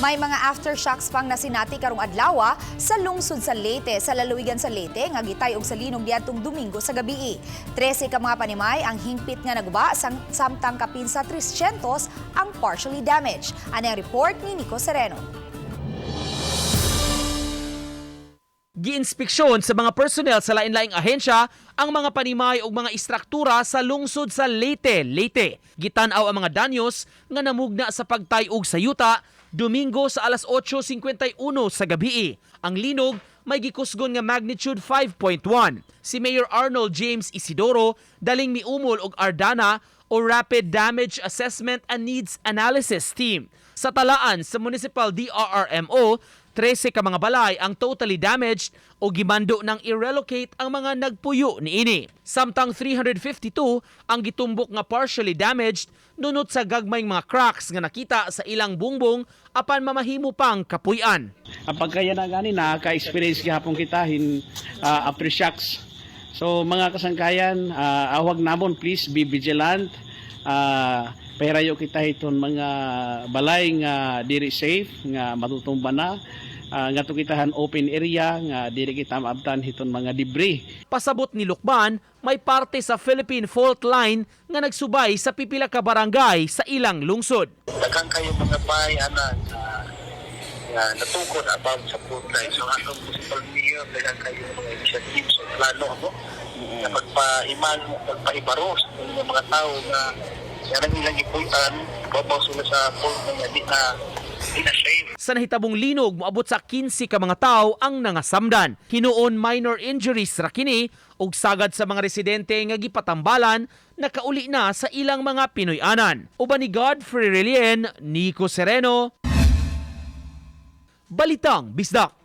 May mga aftershocks pang nasinati karong adlaw sa lungsod sa Leyte, sa lalawigan sa Leyte nga gitay og sa linog niadtong Domingo sa gabii. 13 ka mga panimay ang hingpit nga naguba samtang kapin sa 300 ang partially damaged. Ano ang report ni Nico Sereno? Giinspeksyon sa mga personnel sa lain-laing ahensya ang mga panimay ug mga istruktura sa lungsod sa Leyte. Gitan-aw ang mga danyos nga namugna sa pagtay-og sa yuta Domingo sa alas 8:51 sa gabii. Ang linog may gikusgon nga magnitude 5.1. Si Mayor Arnold James Isidoro daling miumol og Ardana o Rapid Damage Assessment and Needs Analysis Team. Sa talaan sa Municipal DRRMO, 13 ka mga balay ang totally damaged o gimando ng i-relocate ang mga nagpuyo niini. Samtang 352 ang gitumbok nga partially damaged nunot sa gagmayng mga cracks nga nakita sa ilang bungbong apan mamahimo pang kapuy-an. Kapag kaya na gani, nakaka-experience gihapon kita aftershocks. So mga kasangkayan, awag namon, please be vigilant. Pahirayo kita iton mga balay nga diri safe nga matutumba na. Nga tukitahan open area nga diri kita maabtan hiton mga debris. Pasabot ni Lukban, may parte sa Philippine Fault Line nga nagsubay sa pipila ka barangay sa ilang lungsod. Daghang kayo mga bayanan nga natukod about sa fault line. So atong municipal mayor, daghang kayo mga initiatives o plano na pagpaibaro sa mga tao na yarang ilang iputan, babaw sila sa fault line di na safe. Sa nahitabong linog, moabot sa 15 ka mga tao ang nangasamdan. Hinuon minor injuries ra kini ug sagad sa mga residente nga gipatambalan nakauli na sa ilang mga Pinoy-anan. Uban ni Godfrey Relien, Nico Sereno, Balitang Bisdak.